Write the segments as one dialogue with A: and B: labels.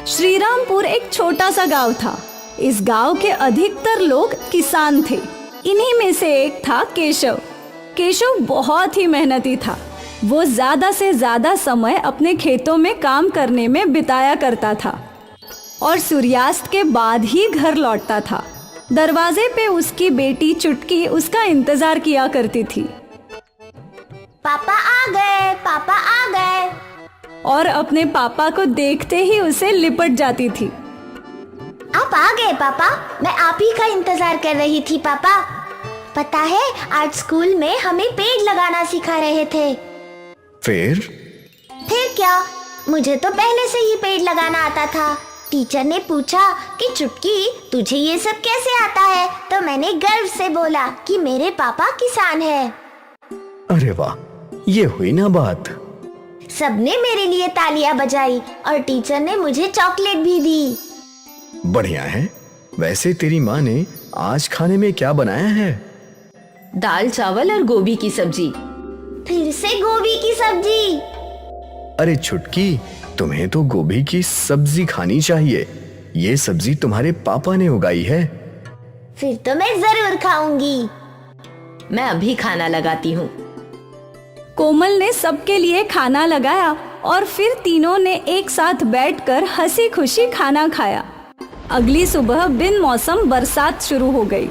A: श्रीरामपुर एक छोटा सा गांव था। इस गांव के अधिकतर लोग किसान थे। इन्हीं में से एक था केशव। केशव बहुत ही मेहनती था। वो ज्यादा से ज्यादा समय अपने खेतों में काम करने में बिताया करता था और सूर्यास्त के बाद ही घर लौटता था। दरवाजे पे उसकी बेटी चुटकी उसका इंतजार किया करती थी।
B: पापा आ गए, पापा आ गए।
A: और अपने पापा को देखते ही उसे लिपट जाती थी।
B: आप आ गए पापा, मैं आप ही का इंतजार कर रही थी पापा। पता है आज स्कूल में हमें पेड़ लगाना सिखा रहे थे।
C: फिर
B: क्या, मुझे तो पहले से ही पेड़ लगाना आता था। टीचर ने पूछा कि चुटकी तुझे ये सब कैसे आता है, तो मैंने गर्व से बोला कि मेरे पापा किसान हैं।
C: अरे वाह, ये हुई ना बात।
B: सबने मेरे लिए तालियां बजाई और टीचर ने मुझे चॉकलेट भी दी।
C: बढ़िया है। वैसे तेरी माँ ने आज खाने में क्या बनाया है?
D: दाल चावल और गोभी की सब्जी।
B: फिर से गोभी की सब्जी?
C: अरे छुटकी, तुम्हें तो गोभी की सब्जी खानी चाहिए। ये सब्जी तुम्हारे पापा ने उगाई है।
B: फिर तो मैं जरूर खाऊंगी।
D: मैं अभी खाना लगाती हूँ।
A: कोमल ने सबके लिए खाना लगाया और फिर तीनों ने एक साथ बैठकर हंसी खुशी खाना खाया। अगली सुबह बिन मौसम बरसात शुरू हो गई।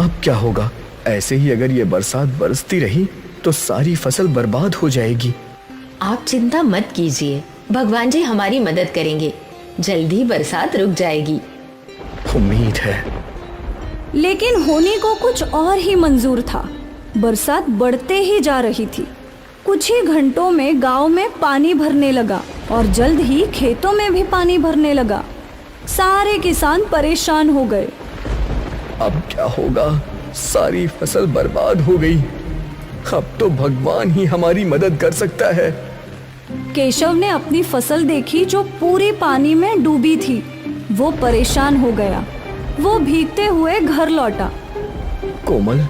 C: अब क्या होगा? ऐसे ही अगर ये बरसात बरसती रही तो सारी फसल बर्बाद हो जाएगी।
D: आप चिंता मत कीजिए, भगवान जी हमारी मदद करेंगे। जल्दी बरसात रुक जाएगी।
C: उम्मीद है।
A: लेकिन होने को कुछ और ही मंजूर था। बरसात बढ़ते ही जा रही थी। कुछ ही घंटों में गांव में पानी भरने लगा और जल्द ही खेतों में भी पानी भरने लगा। सारे किसान परेशान हो गए।
C: अब क्या होगा? सारी फसल बर्बाद हो गई। अब तो भगवान ही हमारी मदद कर सकता है।
A: केशव ने अपनी फसल देखी जो पूरी पानी में डूबी थी। वो परेशान हो गया। वो भीगते हुए घर लौटा।
C: कोमल,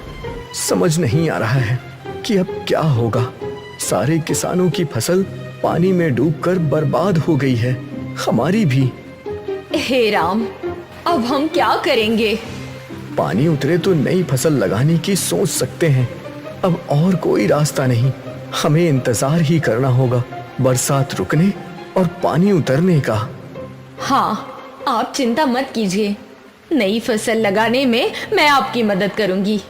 C: समझ नहीं आ रहा है कि अब क्या होगा। सारे किसानों की फसल पानी में डूबकर बर्बाद हो गई है, हमारी भी।
D: हे राम, अब हम क्या करेंगे?
C: पानी उतरे तो नई फसल लगाने की सोच सकते हैं। अब और कोई रास्ता नहीं। हमें इंतजार ही करना होगा बरसात रुकने और पानी उतरने का।
D: हाँ, आप चिंता मत कीजिए। नई फसल लगाने में मैं आपकी मदद करूंगी।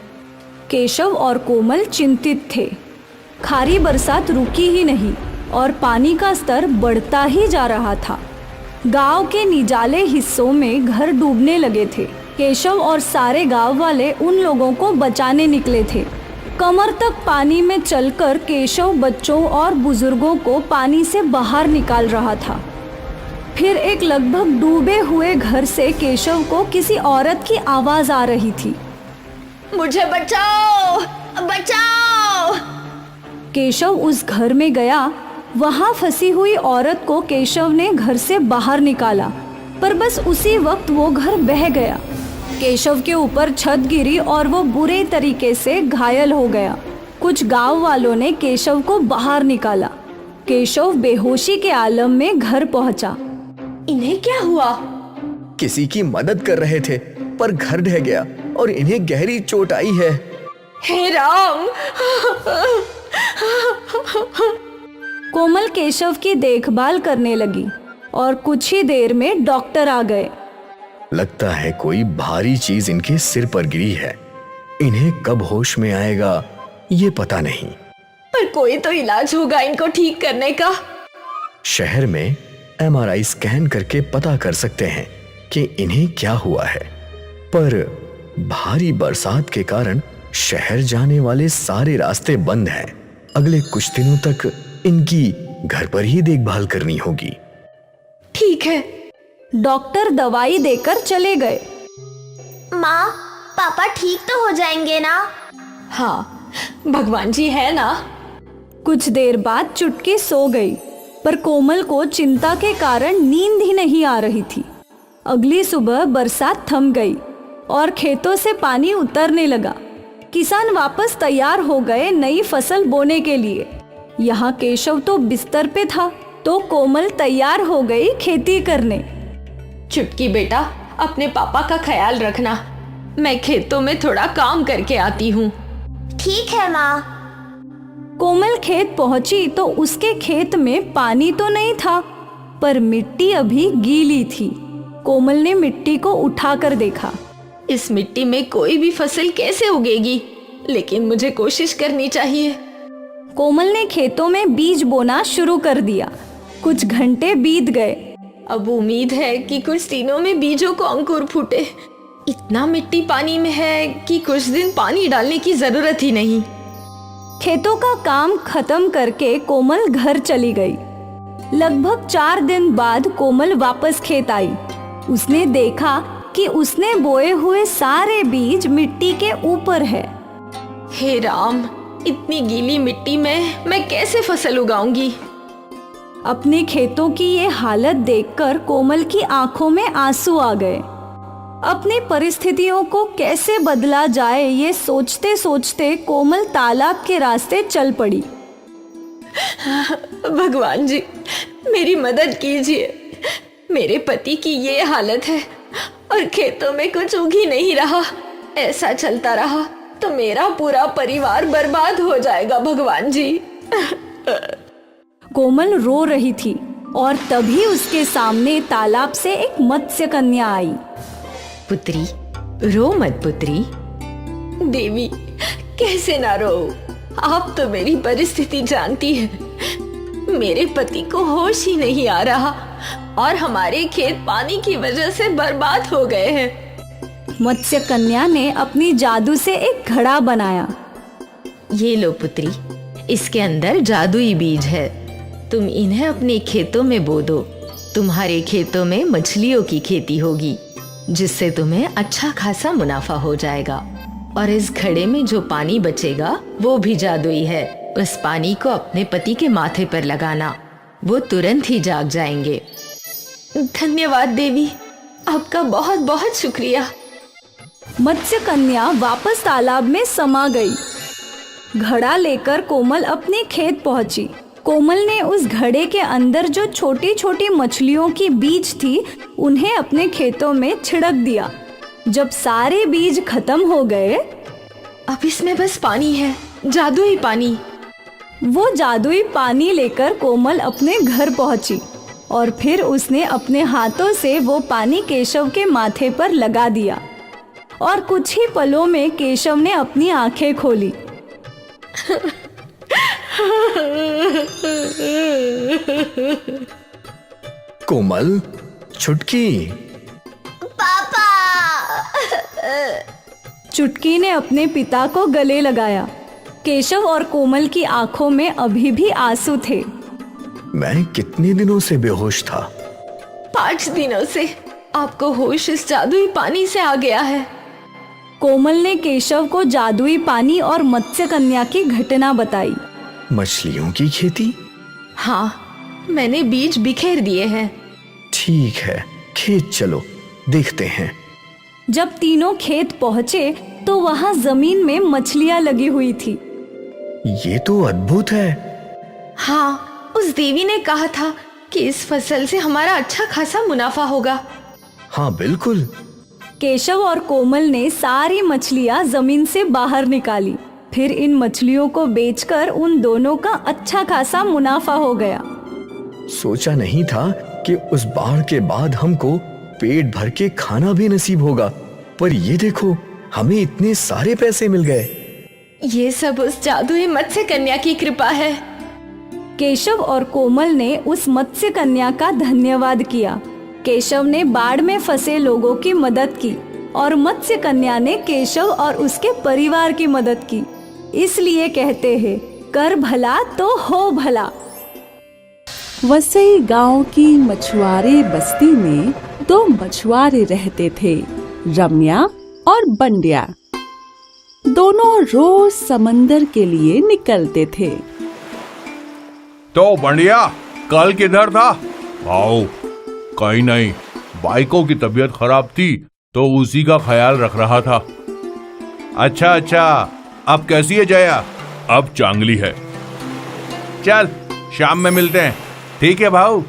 A: केशव और कोमल चिंतित थे। खारी बरसात रुकी ही नहीं और पानी का स्तर बढ़ता ही जा रहा था। गांव के निजाले हिस्सों में घर डूबने लगे थे। केशव और सारे गांव वाले उन लोगों को बचाने निकले थे। कमर तक पानी में चलकर केशव बच्चों और बुजुर्गों को पानी से बाहर निकाल रहा था। फिर एक लगभग डूबे हुए घर से केशव को किसी औरत की आवाज आ रही थी।
D: मुझे बचाओ, बचाओ।
A: केशव उस घर में गया। वहां फंसी हुई औरत को केशव ने घर से बाहर निकाला, पर बस उसी वक्त वो घर बह गया। केशव के ऊपर छत गिरी और वो बुरे तरीके से घायल हो गया। कुछ गांव वालों ने केशव को बाहर निकाला। केशव बेहोशी के आलम में घर पहुंचा।
D: इन्हें क्या हुआ?
C: किसी की मदद कर रहे थे पर घर ढह गया और इन्हें गहरी चोट आई है।
D: हे राम!
A: कोमल केशव की देखभाल करने लगी और कुछ ही देर में डॉक्टर आ गए।
C: लगता है कोई भारी चीज इनके सिर पर गिरी है। इन्हें कब होश में आएगा ये पता नहीं।
D: पर कोई तो इलाज होगा इनको ठीक करने का।
C: शहर में MRI स्कैन करके पता कर सकते हैं कि इन्हें क्या हुआ है। पर भारी बरसात के कारण शहर जाने वाले सारे रास्ते बंद हैं। अगले कुछ दिनों तक इनकी घर पर ही देखभाल करनी होगी।
D: ठीक है।
A: डॉक्टर दवाई देकर चले गए।
B: माँ, पापा ठीक तो हो जाएंगे ना?
D: हाँ, भगवान जी है ना।
A: कुछ देर बाद चुटकी सो गई, पर कोमल को चिंता के कारण नींद ही नहीं आ रही थी। अगली सुबह बरसात थम गई और खेतों से पानी उतरने लगा। किसान वापस तैयार हो गए नई फसल बोने के लिए। यहाँ केशव तो बिस्तर पे था तो कोमल तैयार हो गई खेती करने।
D: चुटकी बेटा, अपने पापा का ख्याल रखना। मैं खेतों में थोड़ा काम करके आती हूँ।
B: ठीक है माँ।
A: कोमल खेत पहुंची तो उसके खेत में पानी तो नहीं था, पर मिट्टी अभी गीली थी। कोमल ने मिट्टी को उठाकर देखा।
D: इस मिट्टी में कोई भी फसल कैसे उगेगी, लेकिन मुझे कोशिश करनी चाहिए।
A: कोमल ने खेतों में बीज बोना शुरू कर दिया। कुछ घंटे बीत गए।
D: अब उम्मीद है कि कुछ दिनों में बीजों को अंकुर फूटे। इतना मिट्टी पानी में है कि कुछ दिन पानी डालने की जरूरत ही नहीं।
A: खेतों का काम खत्म करके कोमल घर चली गई। लगभग 4 दिन बाद कोमल वापस खेत आई। उसने देखा कि उसने बोए हुए सारे बीज मिट्टी के ऊपर है।
D: हे राम, इतनी गीली मिट्टी में मैं कैसे फसल उगाऊंगी।
A: अपने खेतों की ये हालत देखकर कोमल की आंखों में आंसू आ गए। अपनी परिस्थितियों को कैसे बदला जाए ये सोचते सोचते कोमल तालाब के रास्ते चल पड़ी।
D: भगवान जी, मेरी मदद कीजिए। मेरे पति की ये हालत है और खेतों में कुछ उग ही नहीं रहा। ऐसा चलता रहा तो मेरा पूरा परिवार बर्बाद हो जाएगा भगवान जी।
A: कोमल रो रही थी और तभी उसके सामने तालाब से एक मत्स्य कन्या आई।
D: पुत्री, रो मत पुत्री। देवी, कैसे ना रो। आप तो मेरी परिस्थिति जानती है। मेरे पति को होश ही नहीं आ रहा और हमारे खेत पानी की वजह से बर्बाद हो गए हैं।
A: मत्स्य कन्या ने अपनी जादू से एक घड़ा बनाया।
D: ये लो पुत्री, इसके अंदर जादुई बीज है। तुम इन्हें अपने खेतों में बो दो। तुम्हारे खेतों में मछलियों की खेती होगी, जिससे तुम्हें अच्छा खासा मुनाफा हो जाएगा। और इस घड़े में जो पानी बचेगा वो भी जादुई है। उस पानी को अपने पति के माथे पर लगाना, वो तुरंत ही जाग जाएंगे। धन्यवाद देवी, आपका बहुत बहुत शुक्रिया।
A: मत्स्य कन्या वापस तालाब में समा गई। घड़ा लेकर कोमल अपने खेत पहुंची। कोमल ने उस घड़े के अंदर जो छोटी छोटी मछलियों की बीज थी उन्हें अपने खेतों में छिड़क दिया। जब सारे बीज खत्म हो गए,
D: अब इसमें बस पानी है, जादुई पानी।
A: वो जादुई पानी लेकर कोमल अपने घर पहुंची और फिर उसने अपने हाथों से वो पानी केशव के माथे पर लगा दिया और कुछ ही पलों में केशव ने अपनी आंखें खोली।
C: कोमल, छुटकी।
B: पापा।
A: चुटकी ने अपने पिता को गले लगाया। केशव और कोमल की आंखों में अभी भी आंसू थे।
C: मैं कितने दिनों से बेहोश था?
D: 5 दिनों से। आपको होश इस जादुई पानी से आ गया है।
A: कोमल ने केशव को जादुई पानी और मत्स्य कन्या की घटना बताई।
C: मछलियों की खेती?
D: हाँ, मैंने बीज बिखेर दिए हैं।
C: ठीक है, खेत चलो, देखते हैं।
A: जब तीनों खेत पहुंचे तो वहां जमीन में मछलियां लगी हुई थी।
C: ये तो अद्भुत है।
D: हाँ, उस देवी ने कहा था कि इस फसल से हमारा अच्छा खासा मुनाफा होगा।
C: हाँ बिल्कुल।
A: केशव और कोमल ने सारी मछलियां जमीन से बाहर निकाली। फिर इन मछलियों को बेचकर उन दोनों का अच्छा खासा मुनाफा हो गया।
C: सोचा नहीं था कि उस बाढ़ के बाद हमको पेट भर के खाना भी नसीब होगा, पर ये देखो, हमें इतने सारे पैसे मिल गए।
D: ये सब उस जादुई मत्स्य कन्या की कृपा है।
A: केशव और कोमल ने उस मत्स्य कन्या का धन्यवाद किया। केशव ने बाढ़ में फंसे लोगों की मदद की और मत्स्य कन्या ने केशव और उसके परिवार की मदद की। इसलिए कहते हैं, कर भला तो हो भला।
E: वसई गांव की मछुआरे बस्ती में 2 मछुआरे रहते थे, रम्या और बंड्या। दोनों रोज समंदर के लिए निकलते थे।
F: तो बंडिया, कल किधर था? आओ। कहीं नहीं, बाइकों की तबीयत खराब थी तो उसी का ख्याल रख रहा था। अच्छा, अब कैसी है जया? अब चांगली है। चल, शाम में मिलते हैं। ठीक है भाऊ।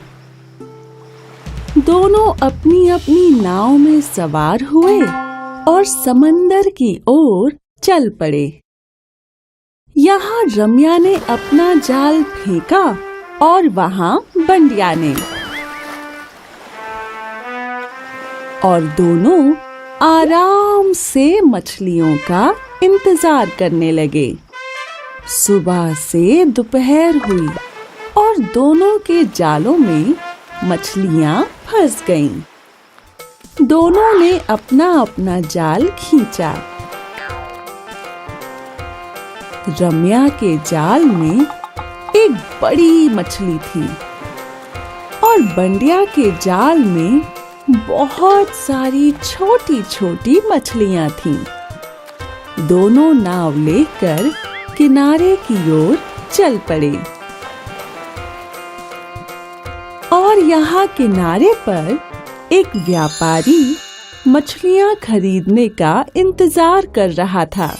E: दोनों अपनी अपनी नाव में सवार हुए और समंदर की ओर चल पड़े। यहाँ रम्या ने अपना जाल फेंका और वहाँ बंडिया ने, और दोनों आराम से मछलियों का इंतजार करने लगे। सुबह से दोपहर हुई और दोनों के जालों में मछलियां फंस गईं। दोनों ने अपना अपना जाल खींचा। रम्या के जाल में एक बड़ी मछली थी और बंडिया के जाल में बहुत सारी छोटी छोटी मछलियां थीं। दोनों नाव लेकर किनारे की ओर चल पड़े और यहाँ किनारे पर एक व्यापारी मछलियां खरीदने का इंतजार कर रहा था।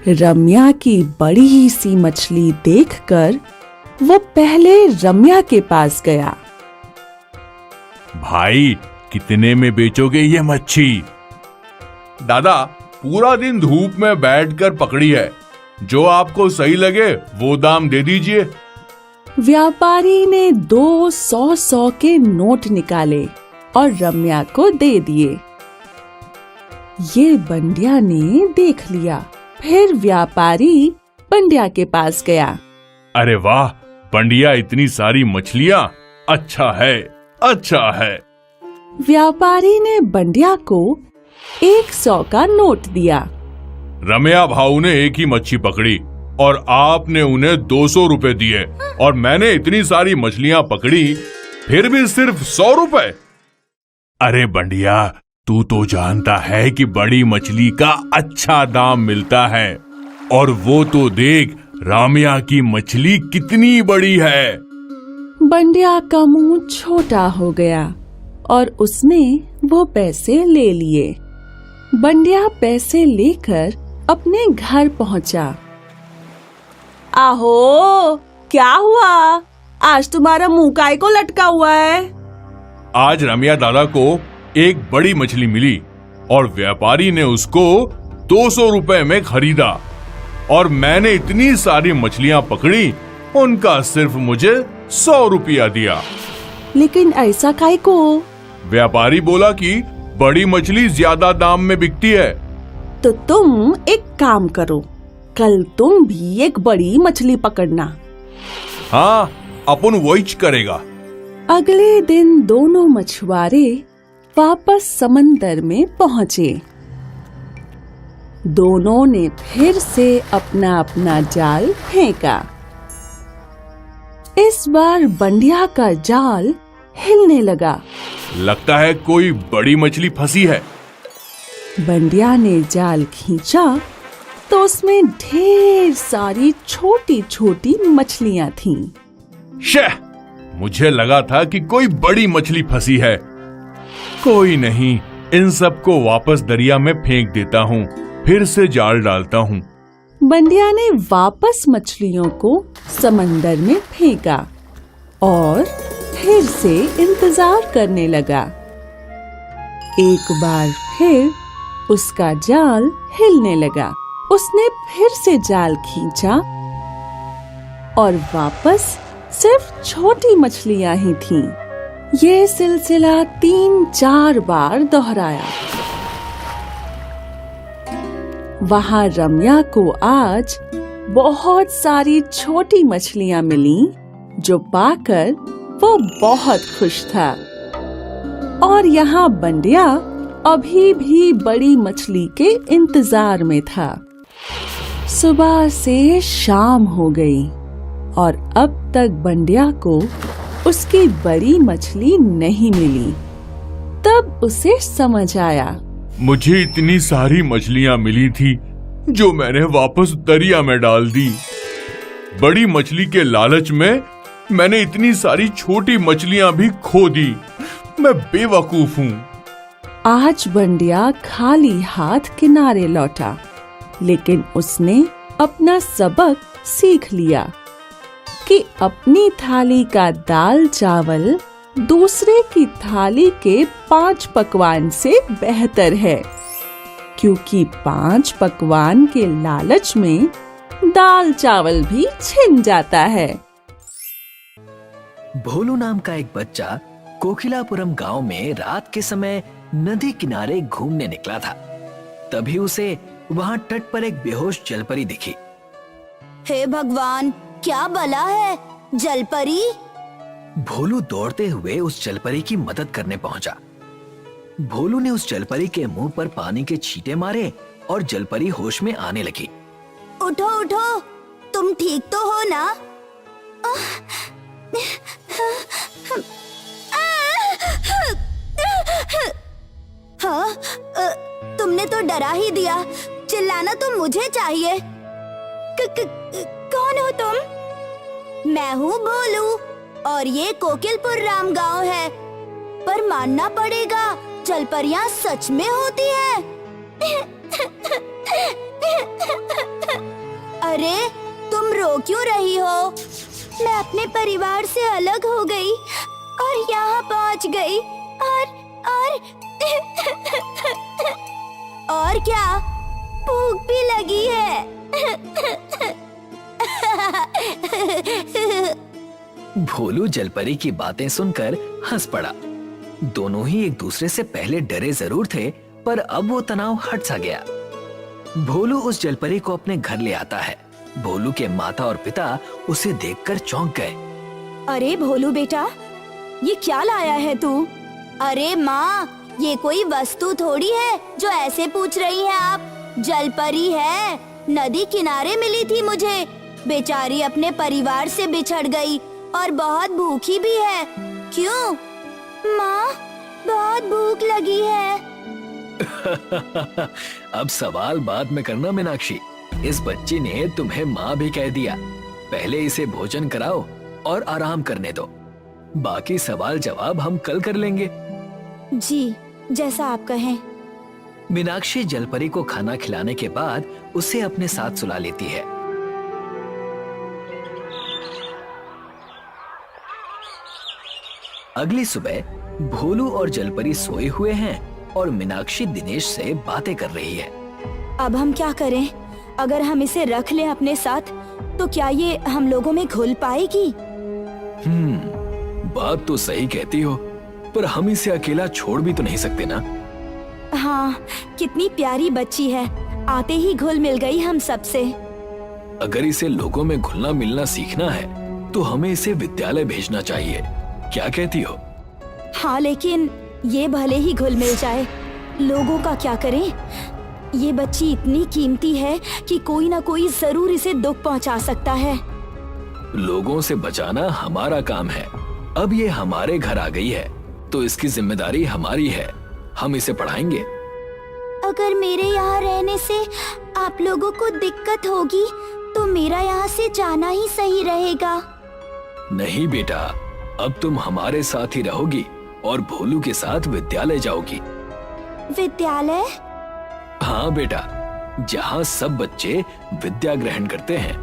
E: रम्या की बड़ी सी मछली देखकर वो पहले रम्या के पास गया।
F: भाई, कितने में बेचोगे ये मच्छी? दादा, पूरा दिन धूप में बैठकर पकड़ी है, जो आपको सही लगे वो दाम दे दीजिए।
E: व्यापारी ने 200 के नोट निकाले और रम्या को दे दिए। ये बंडिया ने देख लिया। फिर व्यापारी बंडिया के पास गया।
F: अरे वाह बंडिया, इतनी सारी मछलियां, अच्छा है, अच्छा है।
E: व्यापारी ने बंडिया को 100 का नोट दिया।
F: रम्या भाऊ ने एक ही मच्छी पकड़ी और आपने उन्हें 200 रुपए दिए और मैंने इतनी सारी मछलियां पकड़ी फिर भी सिर्फ 100 रुपए। अरे बंडिया, तू तो जानता है कि बड़ी मछली का अच्छा दाम मिलता है, और वो तो देख रामिया की मछली कितनी बड़ी है।
E: बंडिया का मुंह छोटा हो गया और उसने वो पैसे ले लिए। बंडिया पैसे लेकर अपने घर पहुंचा। आहो, क्या हुआ? आज तुम्हारा मुंह काय को लटका हुआ है?
F: आज रम्या दादा को एक बड़ी मछली मिली और व्यापारी ने उसको 200 रुपए में खरीदा, और मैंने इतनी सारी मछलियां पकड़ी, उनका सिर्फ मुझे 100 रुपया दिया।
E: लेकिन ऐसा काय को?
F: व्यापारी बोला कि बड़ी मछली ज्यादा दाम में बिकती है।
E: तो तुम एक काम करो, कल तुम भी एक बड़ी मछली पकड़ना।
F: हाँ, अपन वहीच करेगा।
E: अगले दिन दोनों मछुआरे वापस समंदर में पहुंचे। दोनों ने फिर से अपना अपना जाल फेंका। इस बार बंडिया का जाल हिलने लगा।
F: लगता है कोई बड़ी मछली फंसी है।
E: बंडिया ने जाल खींचा तो उसमें ढेर सारी छोटी छोटी मछलियां थीं।
F: शह, मुझे लगा था कि कोई बड़ी मछली फंसी है। कोई नहीं, इन सबको वापस दरिया में फेंक देता हूँ, फिर से जाल डालता हूँ।
E: बंडिया ने वापस मछलियों को समंदर में फेंका और फिर से इंतजार करने लगा। एक बार फिर उसका जाल हिलने लगा। उसने फिर से जाल खींचा और वापस सिर्फ छोटी मछलियां ही थीं। ये सिलसिला 3-4 बार दोहराया। वहां रम्या को आज बहुत सारी छोटी मछलियां मिली, जो पाकर वो बहुत खुश था। और यहाँ बंडिया अभी भी बड़ी मछली के इंतजार में था। सुबह से शाम हो गई और अब तक बंडिया को उसकी बड़ी मछली नहीं मिली। तब उसे समझ आया,
F: मुझे इतनी सारी मछलियां मिली थी जो मैंने वापस दरिया में डाल दी। बड़ी मछली के लालच में मैंने इतनी सारी छोटी मछलियां भी खो दी। मैं बेवकूफ हूँ।
E: आज बंडिया खाली हाथ किनारे लौटा, लेकिन उसने अपना सबक सीख लिया। कि अपनी थाली का दाल चावल दूसरे की थाली के 5 पकवान से बेहतर है, क्योंकि 5 पकवान के लालच में दाल चावल भी छिन जाता है।
C: भोलू नाम का एक बच्चा कोकिलापुरम गांव में रात के समय नदी किनारे घूमने निकला था। तभी उसे वहां तट पर एक बेहोश जलपरी दिखी।
B: हे भगवान, क्या भला है, जलपरी।
C: भोलू दौड़ते हुए उस जलपरी की मदद करने पहुंचा। भोलू ने उस जलपरी के मुंह पर पानी के छींटे मारे और जलपरी होश में आने लगी।
B: उठो उठो, तुम ठीक तो हो ना? हाँ, तुमने तो डरा ही दिया। चिल्लाना तो मुझे चाहिए। कौन हो तुम? मैं हूँ भोलू और ये कोकिलपुर राम गांव है। पर मानना पड़ेगा, जलपरियां सच में होती है। अरे तुम रो क्यों रही हो? मैं अपने परिवार से अलग हो गई और यहाँ पहुँच गई और क्या, भूख भी लगी है।
C: भोलू जलपरी की बातें सुनकर हंस पड़ा। दोनों ही एक दूसरे से पहले डरे जरूर थे, पर अब वो तनाव हट सा गया। भोलू उस जलपरी को अपने घर ले आता है। भोलू के माता और पिता उसे देखकर चौंक गए।
B: अरे भोलू बेटा, ये क्या लाया है तू? अरे माँ, ये कोई वस्तु थोड़ी है जो ऐसे पूछ रही है आप। जलपरी है, नदी किनारे मिली थी मुझे। बेचारी अपने परिवार से बिछड़ गई और बहुत भूखी भी है। क्यों माँ, बहुत भूख लगी है।
C: अब सवाल बाद में करना मीनाक्षी। इस बच्ची ने तुम्हें माँ भी कह दिया। पहले इसे भोजन कराओ और आराम करने दो। बाकी सवाल जवाब हम कल कर लेंगे।
B: जी, जैसा आप कहें।
C: मीनाक्षी जलपरी को खाना खिलाने के बाद उसे अपने साथ सुला लेती है। अगली सुबह भोलू और जलपरी सोए हुए हैं और मीनाक्षी दिनेश से बातें कर रही है।
B: अब हम क्या करें? अगर हम इसे रख लें अपने साथ तो क्या ये हम लोगों में घुल पाएगी?
C: बात तो सही कहती हो, पर हम इसे अकेला छोड़ भी तो नहीं सकते ना।
B: हाँ, कितनी प्यारी बच्ची है, आते ही घुल मिल गई हम सबसे।
C: अगर इसे लोगों में घुलना मिलना सीखना है तो हमें इसे विद्यालय भेजना चाहिए। क्या कहती हो?
B: हाँ, लेकिन ये भले ही घुल मिल जाए, लोगों का क्या करें? ये बच्ची इतनी कीमती है कि कोई ना कोई जरूर इसे दुख पहुंचा सकता है।
C: लोगों से बचाना हमारा काम है। अब ये हमारे घर आ गई है तो इसकी जिम्मेदारी हमारी है। हम इसे पढ़ाएंगे।
B: अगर मेरे यहाँ रहने से आप लोगों को दिक्कत होगी तो मेरा यहाँ से जाना ही सही रहेगा।
C: नहीं बेटा, अब तुम हमारे साथ ही रहोगी और भोलू के साथ विद्यालय जाओगी।
B: विद्यालय?
C: हाँ बेटा, जहाँ सब बच्चे विद्या ग्रहण करते हैं।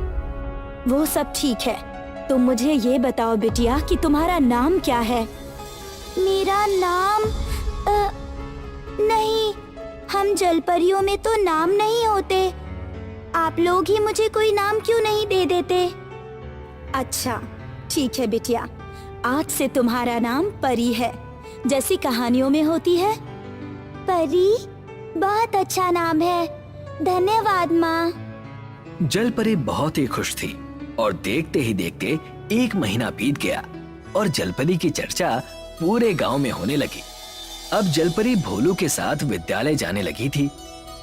B: वो सब ठीक है, तुम मुझे ये बताओ बिटिया कि तुम्हारा नाम क्या है? मेरा नाम नहीं, हम जलपरियों में तो नाम नहीं होते। आप लोग ही मुझे कोई नाम क्यों नहीं दे देते? अच्छा ठीक है बिटिया, आज से तुम्हारा नाम परी है, जैसी कहानियों में होती है। परी? बहुत अच्छा नाम है, धन्यवाद माँ।
C: जलपरी बहुत ही खुश थी और देखते ही देखते 1 महीना बीत गया और जलपरी की चर्चा पूरे गांव में होने लगी। अब जलपरी भोलू के साथ विद्यालय जाने लगी थी।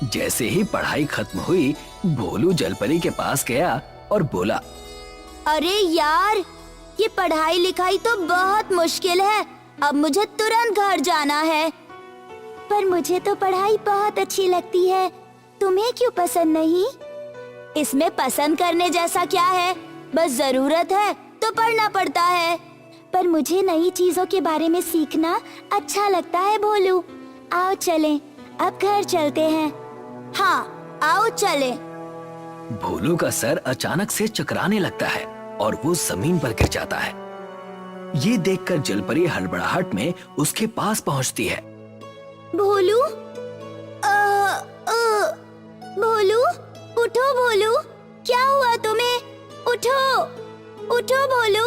C: जैसे ही पढ़ाई खत्म हुई, भोलू जलपरी के पास गया और बोला,
B: अरे यार, ये पढ़ाई लिखाई तो बहुत मुश्किल है। अब मुझे तुरंत घर जाना है। पर मुझे तो पढ़ाई बहुत अच्छी लगती है, तुम्हें क्यों पसंद नहीं? इसमें पसंद करने जैसा क्या है, बस जरूरत है तो पढ़ना पड़ता है। पर मुझे नई चीजों के बारे में सीखना अच्छा लगता है भोलू। आओ चलें, अब घर चलते हैं। हाँ, आओ चलें।
C: भोलू का सर अचानक से चकराने लगता है और वो जमीन पर गिर जाता है। ये देखकर जलपरी हड़बड़ाहट में उसके पास पहुंचती है।
B: भोलू, भोलू, उठो भोलू, क्या हुआ तुम्हें? उठो, उठो भोलू।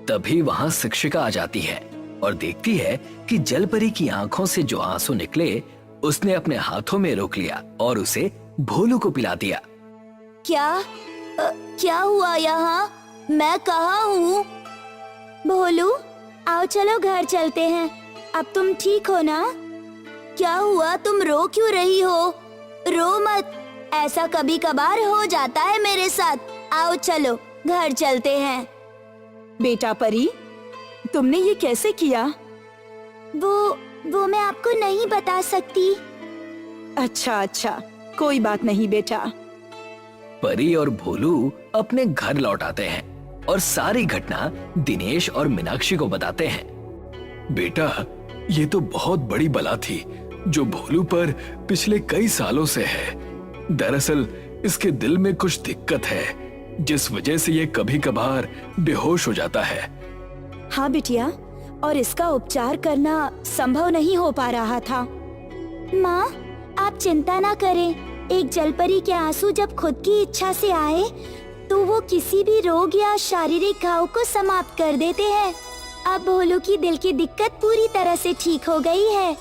C: तभी वहां शिक्षिका आ जाती है और देखती है कि जलपरी की आंखों से जो आंसू निकले उसने अपने हाथों में रोक लिया और उसे भोलू को पिला दिया।
B: क्या हुआ यहाँ? मैं कहाँ हूँ? भोलू, आओ चलो घर चलते हैं। अब तुम ठीक हो ना? क्या हुआ, तुम रो क्यों रही हो? रो मत, ऐसा कभी कभार हो जाता है मेरे साथ। आओ चलो घर चलते हैं।
G: बेटा परी, तुमने ये कैसे किया?
B: वो मैं आपको नहीं बता सकती।
G: अच्छा, कोई बात नहीं बेटा।
C: परी और भोलू अपने घर लौट आते हैं और सारी घटना दिनेश और मीनाक्षी को बताते हैं। बेटा, ये तो बहुत बड़ी बला थी जो भोलू पर पिछले कई सालों से है। दरअसल इसके दिल में कुछ दिक्कत है जिस वजह से ये कभी कभार बेहोश हो जाता है।
G: हाँ बिटिया, और इसका उपचार करना संभव नहीं हो पा रहा था।
B: माँ, आप चिंता ना करें। एक जलपरी के आंसू जब खुद की इच्छा से आए तो वो किसी भी रोग या शारीरिक घाव को समाप्त कर देते हैं। अब भोलू की दिल की दिक्कत पूरी तरह से ठीक हो गई है।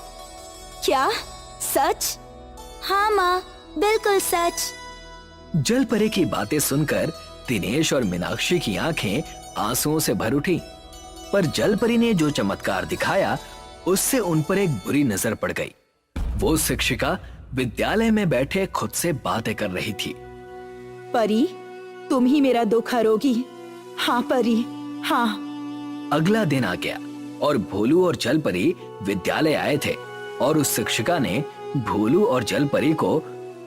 G: क्या सच?
B: हाँ माँ, बिल्कुल सच।
C: जलपरी की बातें सुनकर दिनेश और मीनाक्षी की आंखें आंसुओं से भर उठी, पर जलपरी ने जो चमत्कार दिखाया उससे उन पर एक बुरी नजर पड़ गई। वो शिक्षिका विद्यालय में बैठे खुद से बातें कर रही थी।
G: परी, तुम ही मेरा दुख हरोगी। हाँ परी, हाँ।
C: अगला दिन आ गया और भोलू और जलपरी विद्यालय आए थे और उस शिक्षिका ने भोलू और जलपरी को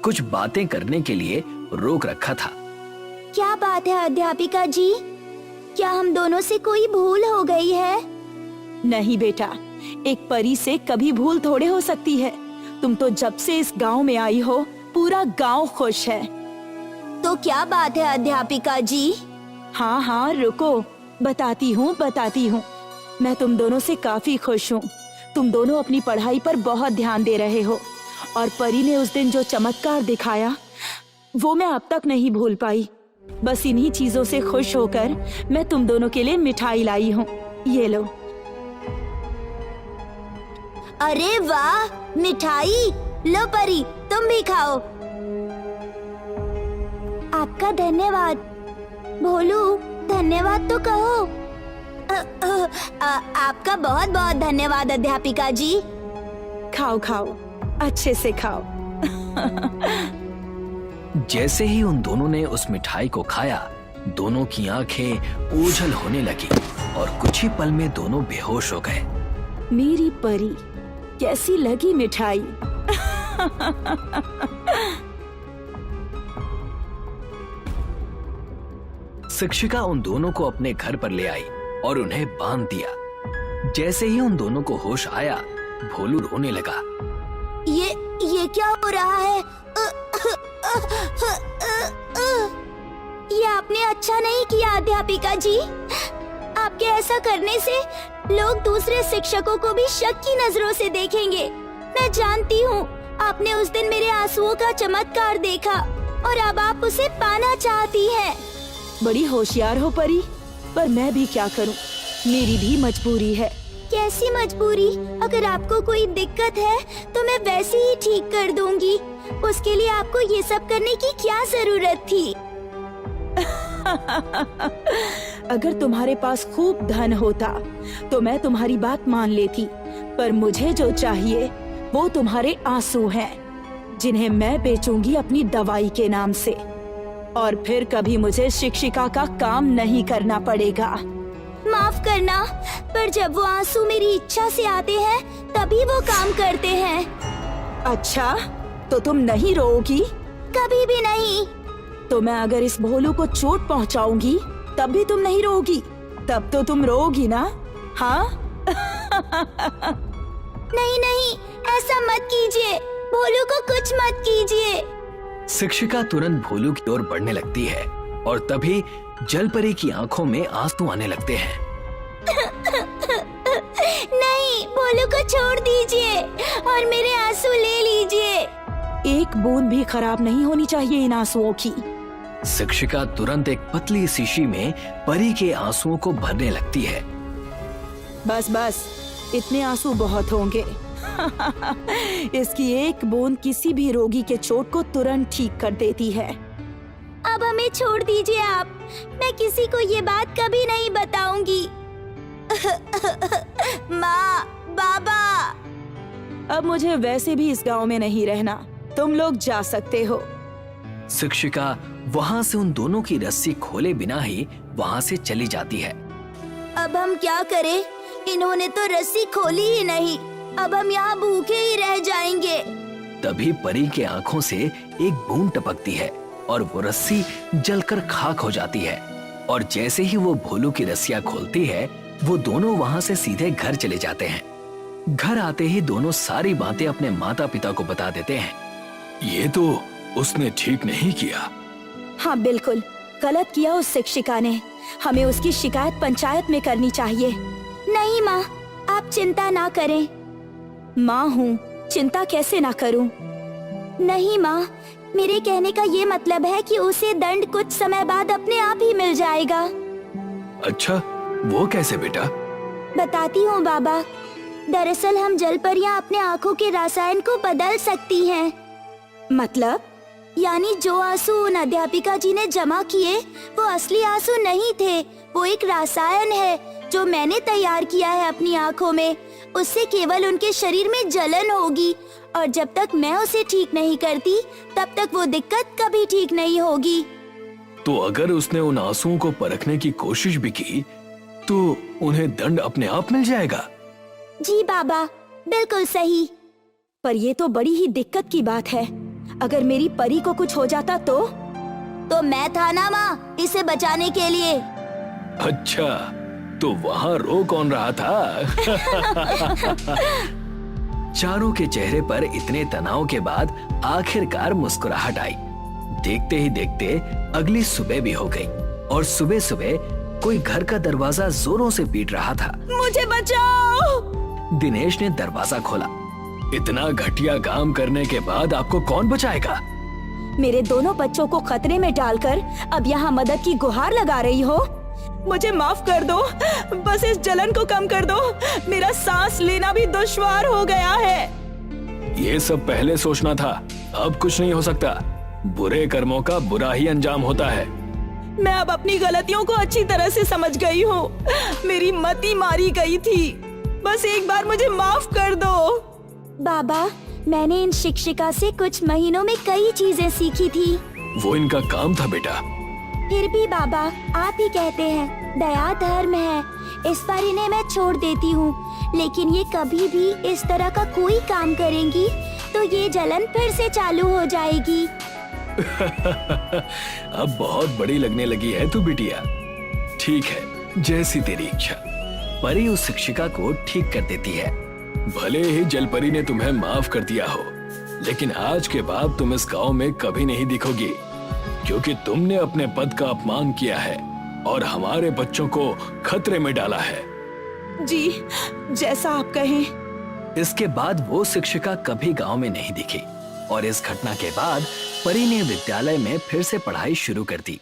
C: कुछ बातें करने के लिए रोक रखा था।
B: क्या बात है अध्यापिका जी? क्या हम दोनों से कोई भूल हो गई है?
G: नहीं बेटा, एक परी से कभी भूल थोड़े हो सकती है। तुम तो जब से इस गांव में आई हो पूरा गांव खुश है।
B: तो क्या बात है अध्यापिका जी?
G: हाँ, रुको, बताती हूँ। मैं तुम दोनों से काफी खुश हूँ। तुम दोनों अपनी पढ़ाई पर बहुत ध्यान दे रहे हो और परी ने उस दिन जो चमत्कार दिखाया वो मैं अब तक नहीं भूल पाई। बस इन्हीं चीजों से खुश होकर मैं तुम दोनों के लिए मिठाई लाई हूँ। ये लो।
B: अरे वाह, मिठाई! लो परी, तुम भी खाओ। आपका धन्यवाद। भोलू, धन्यवाद तो कहो। आपका बहुत बहुत धन्यवाद अध्यापिका जी।
G: खाओ, अच्छे से खाओ।
C: जैसे ही उन दोनों ने उस मिठाई को खाया, दोनों की आंखें ओझल होने लगी और कुछ ही पल में दोनों बेहोश हो गए।
G: मेरी परी, कैसी लगी मिठाई?
C: शिक्षिका उन दोनों को अपने घर पर ले आई और उन्हें बांध दिया। जैसे ही उन दोनों को होश आया, भोलू रोने लगा।
B: ये क्या हो रहा है? ये आपने अच्छा नहीं किया अध्यापिका जी। आपके ऐसा करने से लोग दूसरे शिक्षकों को भी शक की नजरों से देखेंगे। मैं जानती हूँ आपने उस दिन मेरे आंसुओं का चमत्कार देखा और अब आप उसे पाना चाहती हैं।
G: बड़ी होशियार हो परी, पर मैं भी क्या करूँ, मेरी भी मजबूरी है।
B: कैसी मजबूरी? अगर आपको कोई दिक्कत है तो मैं वैसे ही ठीक कर दूंगी। उसके लिए आपको ये सब करने की क्या जरूरत थी?
G: अगर तुम्हारे पास खूब धन होता तो मैं तुम्हारी बात मान लेती, पर मुझे जो चाहिए वो तुम्हारे आंसू हैं, जिन्हें मैं बेचूंगी अपनी दवाई के नाम से, और फिर कभी मुझे शिक्षिका का काम नहीं करना पड़ेगा।
B: माफ करना, पर जब वो आंसू मेरी इच्छा से आते हैं तभी वो काम करते हैं।
G: अच्छा, तो तुम नहीं रोओगी?
B: कभी भी नहीं।
G: तो मैं अगर इस भोलू को चोट पहुंचाऊंगी तब भी तुम नहीं रोओगी? तब तो तुम रोओगी ना? हाँ?
B: नहीं, ऐसा मत कीजिए। भोलू को कुछ मत कीजिए।
C: शिक्षिका तुरंत भोलू की ओर बढ़ने लगती है और तभी
H: जलपरी की आंखों में आंसू आने लगते हैं।
B: नहीं, भोलू को छोड़ दीजिए और मेरे आंसू ले लीजिए।
G: एक बूंद भी खराब नहीं होनी चाहिए इन आंसुओं की।
H: शिक्षिका तुरंत एक पतली शीशी में परी के आंसुओं को भरने लगती है।
G: बस बस, इतने आंसू बहुत होंगे। इसकी एक बूंद किसी भी रोगी के चोट को तुरंत ठीक कर देती है।
B: अब हमें छोड़ दीजिए आप, मैं किसी को ये बात कभी नहीं बताऊंगी। माँ, बाबा।
G: अब मुझे वैसे भी इस गांव में नहीं रहना, तुम लोग जा सकते हो।
H: शिक्षिका वहाँ से उन दोनों की रस्सी खोले बिना ही वहाँ से चली जाती है।
B: अब हम क्या करें? इन्होंने तो रस्सी खोली ही नहीं। अब हम यहाँ भूखे ही रह जाएंगे।
H: तभी परी के आंखों से एक बूंद टपकती है और वो रस्सी जलकर खाक हो जाती है। और जैसे ही वो भोलू की रस्सियाँ खोलती है, वो दोनों वहाँ से सीधे घर चले जाते हैं। घर आते ही दोनों सारी बातें अपने माता पिता को बता देते हैं। ये तो उसने ठीक नहीं किया।
G: हाँ बिल्कुल, गलत किया उस शिक्षिका ने। हमें उसकी शिकायत पंचायत में करनी चाहिए।
B: नहीं माँ, आप चिंता ना करें।
G: माँ हूँ, चिंता कैसे ना करूँ?
B: नहीं माँ, मेरे कहने का ये मतलब है कि उसे दंड कुछ समय बाद अपने आप ही मिल जाएगा।
H: अच्छा, वो कैसे बेटा?
B: बताती हूँ बाबा। दरअसल हम जलपरियाँ अपने आँखों के रसायन को बदल सकती हैं।
G: मतलब?
B: यानी जो आंसू उन अध्यापिका जी ने जमा किए वो असली आंसू नहीं थे, वो एक रसायन है जो मैंने तैयार किया है अपनी आँखों में। उससे केवल उनके शरीर में जलन होगी और जब तक मैं उसे ठीक नहीं करती तब तक वो दिक्कत कभी ठीक नहीं होगी।
H: तो अगर उसने उन आंसुओं को परखने की कोशिश भी की तो उन्हें दंड अपने आप मिल जाएगा।
B: जी बाबा, बिल्कुल सही।
G: पर ये तो बड़ी ही दिक्कत की बात है। अगर मेरी परी को कुछ हो जाता तो
B: मैं था ना माँ, इसे बचाने के लिए।
H: अच्छा, तो वहाँ रो कौन रहा था? चारों के चेहरे पर इतने तनाव के बाद आखिरकार मुस्कुराहट आई। देखते ही देखते अगली सुबह भी हो गई और सुबह सुबह कोई घर का दरवाजा जोरों से पीट रहा था।
G: मुझे बचाओ!
H: दिनेश ने दरवाजा खोला। इतना घटिया काम करने के बाद आपको कौन बचाएगा?
G: मेरे दोनों बच्चों को खतरे में डालकर अब यहाँ मदद की गुहार लगा रही हो? मुझे माफ कर दो, बस इस जलन को कम कर दो। मेरा सांस लेना भी दुश्वार हो गया है।
H: ये सब पहले सोचना था, अब कुछ नहीं हो सकता। बुरे कर्मों का बुरा ही अंजाम होता है।
G: मैं अब अपनी गलतियों को अच्छी तरह से समझ गई हूँ। मेरी मति मारी गई थी, बस एक बार मुझे माफ कर दो।
B: बाबा, मैंने इन शिक्षिका से कुछ महीनों में कई चीजें सीखी थी।
H: वो इनका काम था बेटा।
B: फिर भी बाबा, आप ही कहते हैं दया धर्म है, इस बार इन्हें मैं छोड़ देती हूँ। लेकिन ये कभी भी इस तरह का कोई काम करेंगी तो ये जलन फिर से चालू हो जाएगी।
H: अब बहुत बड़ी लगने लगी है तू बिटिया। ठीक है, जैसी तेरी इच्छा। परी उस शिक्षिका को ठीक कर देती है। भले ही जलपरी ने तुम्हें माफ कर दिया हो, लेकिन आज के बाद तुम इस गांव में कभी नहीं दिखोगी, क्योंकि तुमने अपने पद का अपमान किया है और हमारे बच्चों को खतरे में डाला है।
G: जी, जैसा आप कहें।
H: इसके बाद वो शिक्षिका कभी गांव में नहीं दिखी और इस घटना के बाद परी ने विद्यालय में फिर से पढ़ाई शुरू कर दी।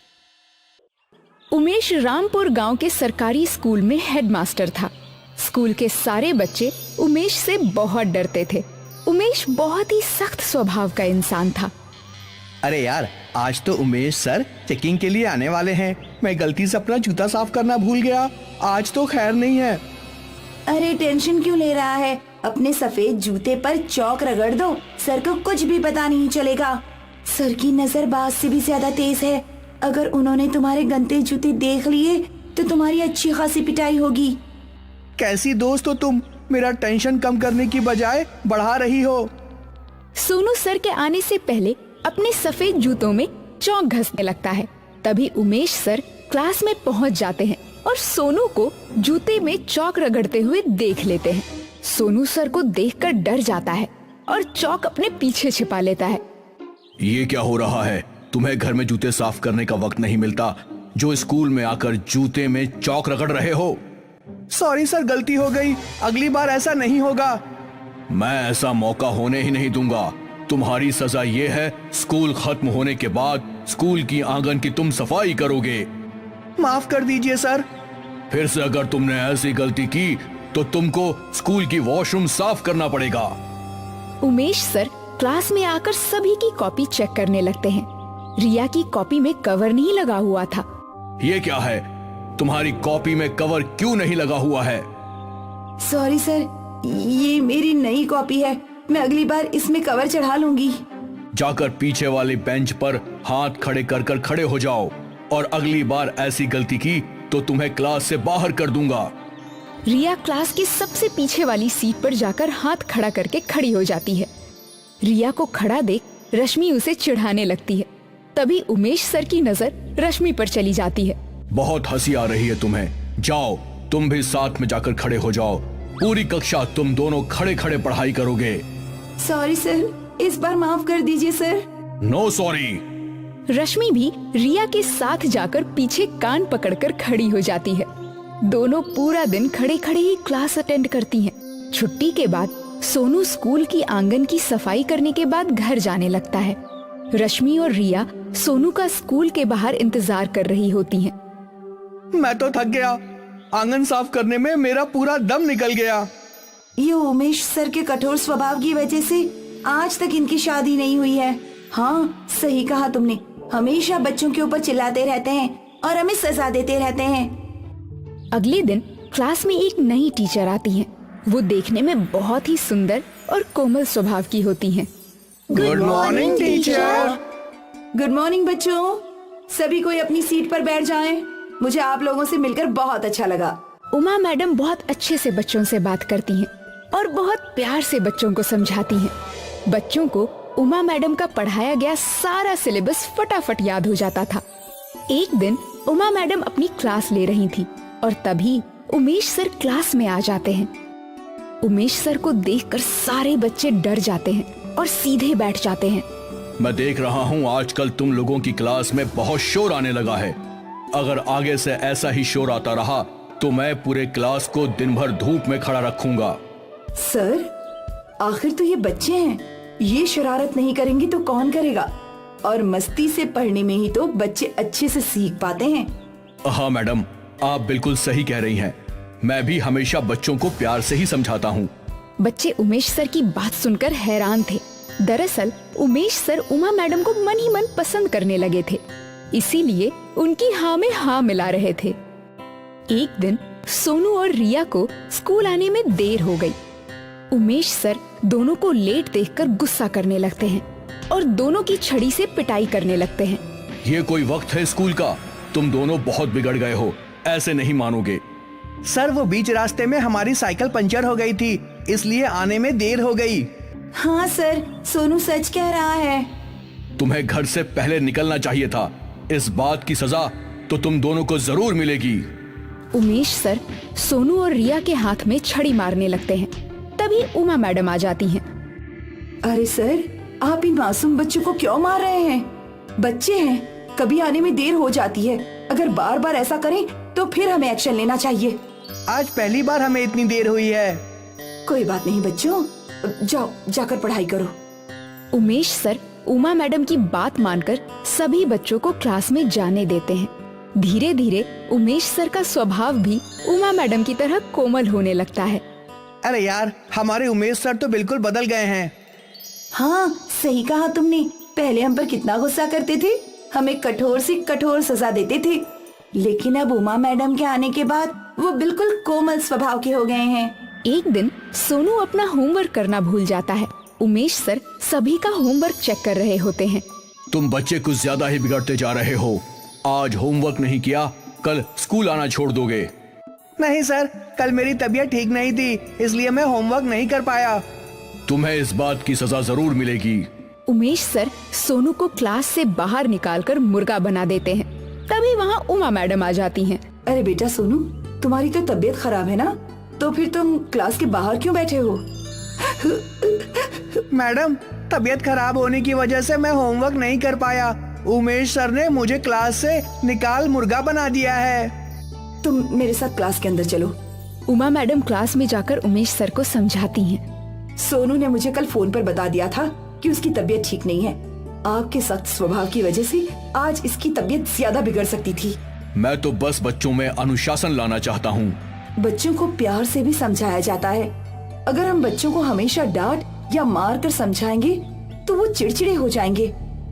I: उमेश रामपुर गांव के सरकारी स्कूल में हेडमास्टर था। स्कूल के सारे बच्चे उमेश से बहुत डरते थे। उमेश बहुत ही सख्त स्वभाव का इंसान था।
J: अरे यार, आज तो उमेश सर चेकिंग के लिए आने वाले हैं। मैं गलती से अपना जूता साफ करना भूल गया। आज तो खैर नहीं है।
K: अरे टेंशन क्यों ले रहा है? अपने सफेद जूते पर चौक रगड़ दो, सर को कुछ भी पता नहीं चलेगा। सर की नजर बाज से भी ज्यादा तेज है। अगर उन्होंने तुम्हारे गंदे जूते देख लिए तो तुम्हारी अच्छी खासी पिटाई होगी।
J: कैसी दोस्त हो तुम, मेरा टेंशन कम करने की बजाय बढ़ा रही हो।
I: सोनू सर के आने से पहले अपने सफेद जूतों में चौक घसने लगता है। तभी उमेश सर क्लास में पहुंच जाते हैं और सोनू को जूते में चौक रगड़ते हुए देख लेते हैं। सोनू सर को देखकर डर जाता है और चौक अपने पीछे छिपा लेता है।
J: ये क्या हो रहा है? तुम्हें घर में जूते साफ करने का वक्त नहीं मिलता, जो स्कूल में आकर जूते में चौक रगड़ रहे हो? सॉरी सर, गलती हो गई, अगली बार ऐसा नहीं होगा। मैं ऐसा मौका होने ही नहीं दूंगा। तुम्हारी सजा ये है, स्कूल खत्म होने के बाद स्कूल की आंगन की तुम सफाई करोगे। माफ कर दीजिए सर। फिर से अगर तुमने ऐसी गलती की तो तुमको स्कूल की वॉशरूम साफ करना पड़ेगा।
I: उमेश सर क्लास में आकर सभी की कॉपी चेक करने लगते हैं। रिया की कॉपी में कवर नहीं लगा हुआ था।
J: ये क्या है? तुम्हारी कॉपी में कवर क्यों नहीं लगा हुआ है?
K: सॉरी सर, ये मेरी नई कॉपी है, मैं अगली बार इसमें कवर चढ़ा लूंगी।
J: जाकर पीछे वाले बेंच पर हाथ खड़े कर कर खड़े हो जाओ, और अगली बार ऐसी गलती की तो तुम्हें क्लास से बाहर कर दूंगा।
I: रिया क्लास के सबसे पीछे वाली सीट पर जाकर हाथ खड़ा करके खड़ी हो जाती है। रिया को खड़ा देख रश्मि उसे चिढ़ाने लगती है। तभी उमेश सर की नजर रश्मि पर चली जाती है।
J: बहुत हंसी आ रही है तुम्हें, जाओ तुम भी साथ में जाकर खड़े हो जाओ। पूरी कक्षा तुम दोनों खड़े खड़े पढ़ाई करोगे।
K: सॉरी सर, इस बार माफ कर दीजिए सर।
J: No sorry.
I: रश्मि भी रिया के साथ जाकर पीछे कान पकड़कर खड़ी हो जाती है। दोनों पूरा दिन खड़े खड़े ही क्लास अटेंड करती हैं। छुट्टी के बाद सोनू स्कूल की आंगन की सफाई करने के बाद घर जाने लगता है। रश्मि और रिया सोनू का स्कूल के बाहर इंतजार कर रही होती हैं।
J: मैं तो थक गया, आंगन साफ करने में मेरा पूरा दम निकल गया।
K: ये उमेश सर के कठोर स्वभाव की वजह से आज तक इनकी शादी नहीं हुई है। हाँ, सही कहा तुमने, हमेशा बच्चों के ऊपर चिल्लाते रहते हैं और हमें सजा देते रहते हैं।
I: अगले दिन क्लास में एक नई टीचर आती हैं। वो देखने में बहुत ही सुंदर और कोमल स्वभाव की होती हैं।
J: Good morning teacher.
K: Good morning बच्चों, सभी कोई अपनी सीट पर बैठ जाएं। मुझे आप लोगों से मिलकर बहुत अच्छा लगा।
I: उमा मैडम बहुत अच्छे से बच्चों से बात करती हैं और बहुत प्यार से बच्चों को समझाती हैं। बच्चों को उमा मैडम का पढ़ाया गया सारा सिलेबस फटाफट याद हो जाता था। एक दिन उमा मैडम अपनी क्लास ले रही थी और तभी उमेश सर क्लास में आ जाते हैं। उमेश सर को देखकर सारे बच्चे डर जाते हैं और सीधे बैठ जाते हैं।
J: मैं देख रहा हूँ आजकल तुम लोगों की क्लास में बहुत शोर आने लगा है। अगर आगे से ऐसा ही शोर आता रहा तो मैं पूरे क्लास को दिन भर धूप में खड़ा रखूंगा।
K: सर, आखिर तो ये बच्चे हैं, ये शरारत नहीं करेंगे तो कौन करेगा? और मस्ती से पढ़ने में ही तो बच्चे अच्छे से सीख पाते हैं।
J: हाँ मैडम, आप बिल्कुल सही कह रही हैं। मैं भी हमेशा बच्चों को प्यार से ही समझाता हूँ।
I: बच्चे उमेश सर की बात सुनकर हैरान थे। दरअसल उमेश सर उमा मैडम को मन ही मन पसंद करने लगे थे, इसीलिए उनकी हाँ में हाँ मिला रहे थे। एक दिन सोनू और रिया को स्कूल आने में देर हो गई। उमेश सर दोनों को लेट देखकर गुस्सा करने लगते हैं और दोनों की छड़ी से पिटाई करने लगते हैं।
J: ये कोई वक्त है स्कूल का? तुम दोनों बहुत बिगड़ गए हो, ऐसे नहीं मानोगे।
L: सर, वो बीच रास्ते में हमारी साइकिल पंचर हो गई थी, इसलिए आने में देर हो गई।
K: हाँ सर, सोनू सच कह रहा है।
J: तुम्हें घर से पहले निकलना चाहिए था। इस बात की सजा तो तुम दोनों को जरूर मिलेगी।
I: उमेश सर सोनू और रिया के हाथ में छड़ी मारने लगते हैं। तभी उमा मैडम आ जाती हैं।
K: अरे सर, आप इन मासूम बच्चों को क्यों मार रहे हैं? बच्चे हैं, कभी आने में देर हो जाती है। अगर बार बार ऐसा करें तो फिर हमें एक्शन लेना चाहिए।
L: आज पहली बार हमें इतनी देर हुई है।
K: कोई बात नहीं बच्चों, जाओ जाकर पढ़ाई करो।
I: उमेश सर उमा मैडम की बात मानकर सभी बच्चों को क्लास में जाने देते हैं। धीरे धीरे उमेश सर का स्वभाव भी उमा मैडम की तरह कोमल होने लगता है।
L: अरे यार, हमारे उमेश सर तो बिल्कुल बदल गए हैं।
K: हाँ, सही कहा तुमने। पहले हम पर कितना गुस्सा करते थे, हमें कठोर से कठोर सजा देते थे, लेकिन अब उमा मैडम के आने के बाद वो बिल्कुल कोमल स्वभाव के हो गए हैं।
I: एक दिन सोनू अपना होमवर्क करना भूल जाता है। उमेश सर सभी का होमवर्क चेक कर रहे होते हैं।
J: तुम बच्चे कुछ ज्यादा ही बिगड़ते जा रहे हो। आज होमवर्क नहीं किया, कल स्कूल आना छोड़ दोगे।
L: नहीं सर, कल मेरी तबीयत ठीक नहीं थी, इसलिए मैं होमवर्क नहीं कर पाया।
J: तुम्हें इस बात की सजा जरूर मिलेगी।
I: उमेश सर सोनू को क्लास से बाहर निकालकर मुर्गा बना देते हैं। तभी वहाँ उमा मैडम आ जाती हैं।
K: अरे बेटा सोनू, तुम्हारी तो तबीयत खराब है ना, तो फिर तुम क्लास के बाहर क्यों बैठे हो?
L: मैडम, तबीयत खराब होने की वजह से मैं होमवर्क नहीं कर पाया। उमेश सर ने मुझे क्लास से निकाल मुर्गा बना दिया है।
K: तुम मेरे साथ क्लास के अंदर चलो।
I: उमा मैडम क्लास में जाकर उमेश सर को समझाती हैं।
K: सोनू ने मुझे कल फोन पर बता दिया था कि उसकी तबीयत ठीक नहीं है। आपके सख्त स्वभाव की वजह से आज इसकी तबीयत ज्यादा बिगड़ सकती थी।
J: मैं तो बस बच्चों में अनुशासन लाना चाहता हूँ।
K: बच्चों को प्यार से भी समझाया जाता है। अगर हम बच्चों को हमेशा डांट या मार कर समझाएंगे तो वो चिड़चिड़े हो जाएंगे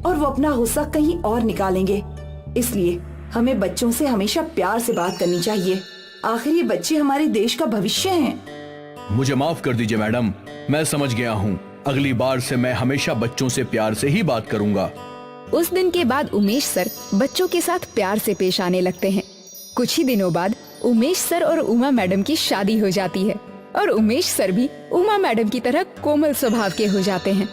K: और वो अपना गुस्सा कहीं और निकालेंगे। इसलिए हमें बच्चों से हमेशा प्यार से बात करनी चाहिए। आखिर ये बच्चे हमारे देश का भविष्य हैं।
J: मुझे माफ कर दीजिए मैडम, मैं समझ गया हूँ। अगली बार से मैं हमेशा बच्चों से प्यार से ही बात करूँगा।
I: उस दिन के बाद उमेश सर बच्चों के साथ प्यार से पेश आने लगते हैं। कुछ ही दिनों बाद उमेश सर और उमा मैडम की शादी हो जाती है और उमेश सर भी उमा मैडम की तरह कोमल स्वभाव के हो जाते हैं।